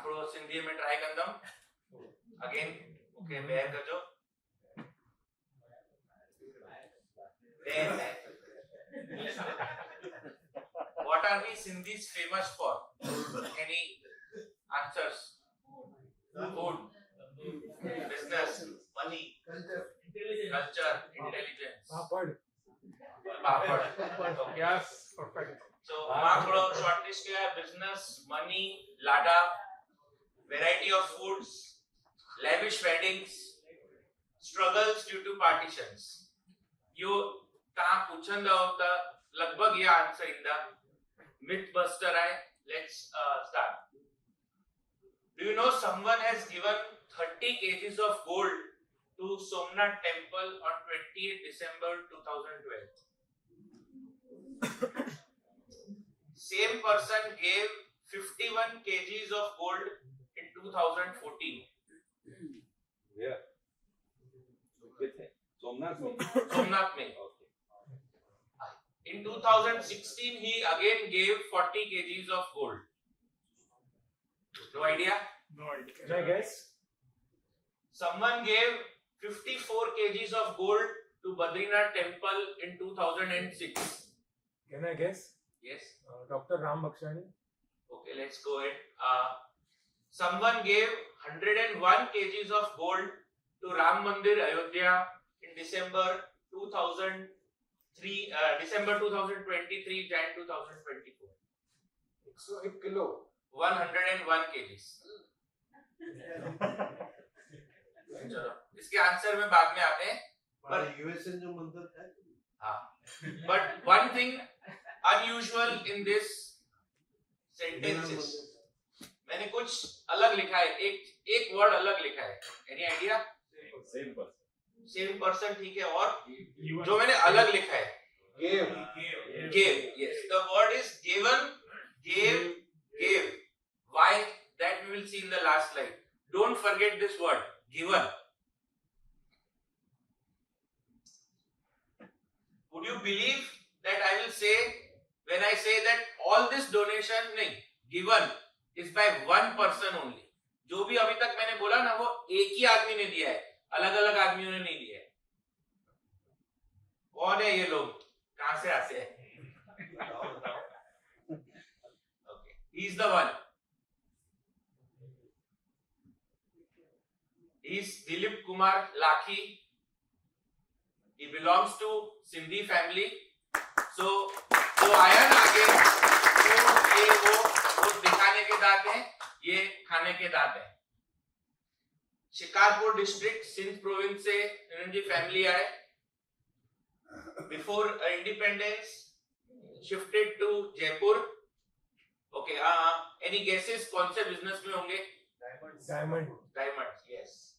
थोड़ो सिंधी में try कंदम again okay bear कजो What are we Sindhis famous for? Any answers? Food, business, money, culture, intelligence. Papad. Okay. Yes, perfect. So, माँ थोड़ा shortlist किया है business, money, lada, variety of foods, lavish weddings, struggles due to partitions. यो कहाँ पूछन दा होता लगभग ये answer इंदा myth buster है. Let's start. Do you know someone has given 30 kgs of gold to Somnath Temple on 28 December 2012? Same person gave 51 kgs of gold in 2014. Yeah. Somnath mein. Somnath mein. In 2016, he again gave 40 kgs of gold. No idea? No idea. Can I guess? Someone gave 54 kgs of gold to Badrinath Temple in 2006. Can I guess? Yes. Dr. Ram Bakshani. Okay, let's go ahead. Someone gave 101 kgs of gold to Ram Mandir Ayodhya in December 2023, Jan 2024. 101 kilo 101 kgs. चलो इसके answer में बाद में आते हैं. पर USA जो मंदिर है हाँ. But one thing unusual in this sentences. मैंने कुछ अलग लिखा है. एक वर्ड अलग लिखा है. Any idea? Same person. Same person ठीक है. और जो मैंने अलग लिखा है. Gave Gave. Yes. The word is given, gave, gave. Why? That we will see in the last slide. Don't forget this word. Given. Would you believe that I will say, when I say that all this donation given is by one person only. जो भी अभी तक मैंने बोला ना वो एक ही आदमी ने दिया है, अलग अलग आदमियों ने नहीं दिया है. कौन है ये लोग? कहां से आते हैं? Okay, he is the one. He is Dilip Kumar Lakhi. He belongs to Sindhi family. So आया ना आगे, तो ये वो दिखाने के दांत हैं, ये खाने के दांत हैं. शिकारपुर डिस्ट्रिक्ट सिंध प्रोविंस से इनकी फैमिली आए. Before independence, shifted to Jaipur. Okay, any guesses? कौन से बिजनेस में होंगे? Diamond. Diamonds, yes.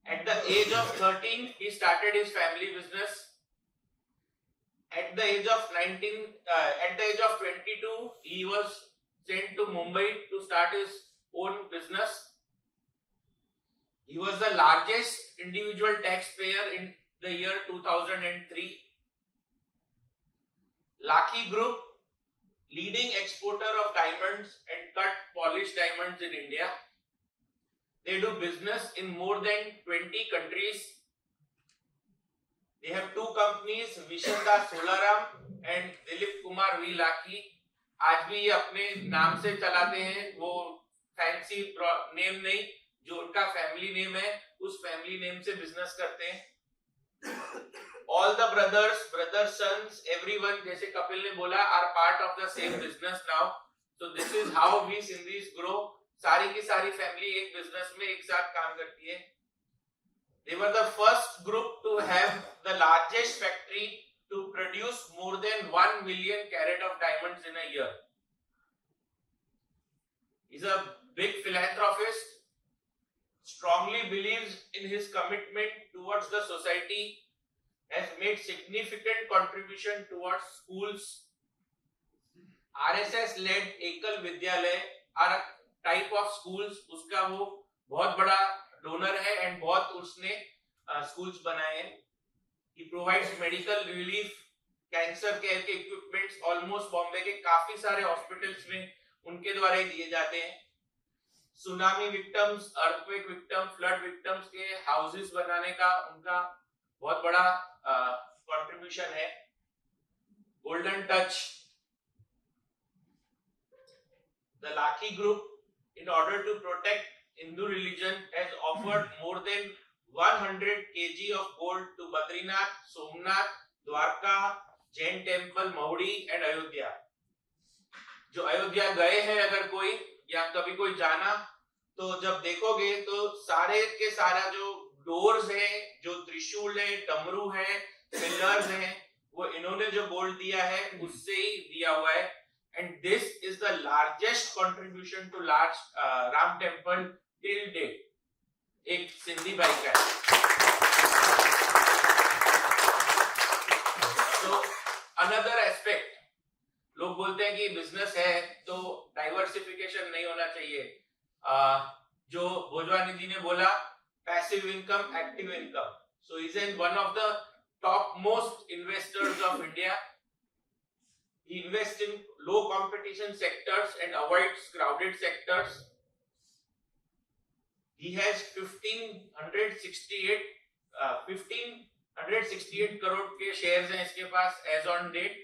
At the age of 13, he started his family business. At the age of 22, he was sent to Mumbai to start his own business. He was the largest individual taxpayer in the year 2003. Lakhi Group, leading exporter of diamonds and cut polished diamonds in India. They do business in more than 20 countries. They have two companies, Vishanda Solaram and Dilip Kumar V. Lakhi. आज भी ये अपने नाम से चलाते हैं, वो fancy name नहीं, जो उनका फैमिली नेम है, उस फैमिली नेम से बिजनेस करते हैं. All the brothers, sons, everyone, जैसे कपिल ने बोला, are part of the same business now. So this is how we Sindhis grow. सारी की सारी फैमिली एक बिजनेस में एक साथ काम करती है. They were the first group to have the largest factory to produce more than 1 million carat of diamonds in a year. He's a big philanthropist, strongly believes in his commitment towards the society, has made significant contribution towards schools. RSS led Ekal Vidyalay are a type of schools, उसका वो बहुत बड़ा donor है and बहुत उसने schools बनाए हैं. He provides medical relief, cancer care के इक्विपमेंट्स ऑलमोस्ट बॉम्बे के काफी सारे हॉस्पिटल्स में उनके द्वारा ही दिए जाते हैं. Tsunami victims, earthquake victim, flood victims के हाउसेस बनाने का उनका बहुत बड़ा कंट्रीब्यूशन है। Golden touch, the Lakhi group, in order to protect Hindu religion, has offered more than 100 kg of gold to Badrinath, Somnath, Dwarka, Jain temple, Mahudi and Ayodhya. जो अयोध्या गए हैं अगर कोई या कभी कोई जाना, तो जब देखोगे तो सारे के सारा जो डोर्स है, जो त्रिशूल है, डमरू है, पिलर्स हैं, वो इन्होंने जो गोल्ड दिया है उससे ही दिया हुआ है। And this is the largest contribution to large Ram temple till date. एक सिंधी भाई का है। So another aspect, लोग बोलते हैं कि बिजनेस है तो डाइवर्सिफिकेशन नहीं होना चाहिए। जो भोजवानी जी ने बोला, passive income, active income. So he is one of the top most investors of India. He invests in low competition sectors and avoids crowded sectors. He has 1568 crore के शेयर्स हैं इसके पास as on date.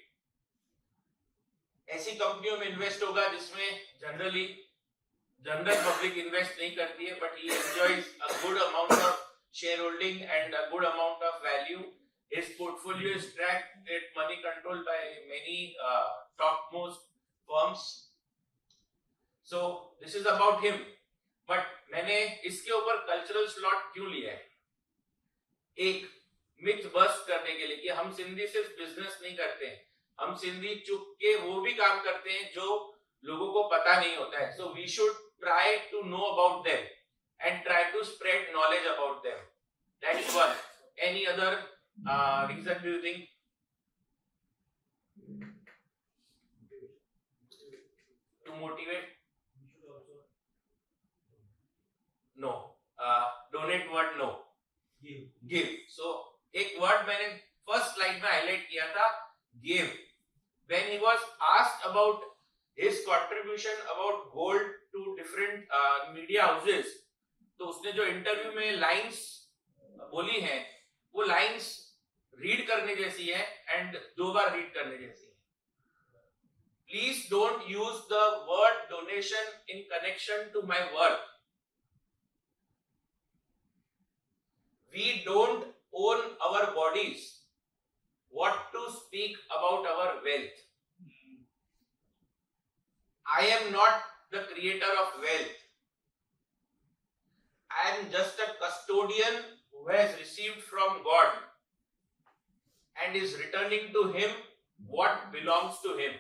ऐसी कंपनियों में invest होगा जिसमें general public invest नहीं करती है, but he enjoys a good amount of shareholding and a good amount of value. His portfolio is tracked at money control by many topmost firms. So this is about him. But मैंने इसके ऊपर cultural slot क्यों लिया है? एक myth bust करने के लिए कि हम सिंधी सिर्फ बिजनेस नहीं करते हैं, हम सिंधी चुप के वो भी काम करते हैं जो लोगों को पता नहीं होता है। So we should try to know about them and try to spread knowledge about them. That is one. Any other reason do you think? To motivate? No. Donate word no. Give. So एक word मैंने first slide में highlight किया था, give. When he was asked about his contribution about gold to different media houses, तो उसने जो interview में lines बोली हैं, वो लाइंस रीड करने जैसी है एंड 2 बार रीड करने जैसी है। Please don't use the word donation in connection to my work. We don't own our bodies. What to speak about our wealth? I am not the creator of wealth. I am just a custodian who has received from God and is returning to him what belongs to him.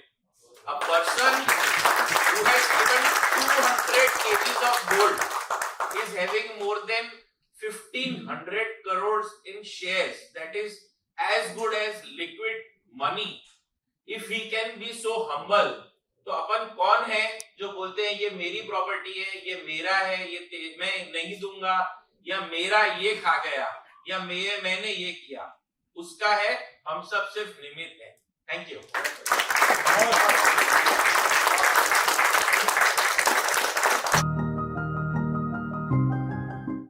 A person who has given 200 kgs of gold is having more than 1500 crores in shares. That is as good as liquid money. If he can be so humble, तो अपन कौन है जो बोलते हैं ये मेरी property है, ये मेरा है, ये मैं नहीं दूंगा, या मेरा ये खा गया, या मैंने ये किया, उसका है। हम सब सिर्फ निमित्त हैं। Thank you.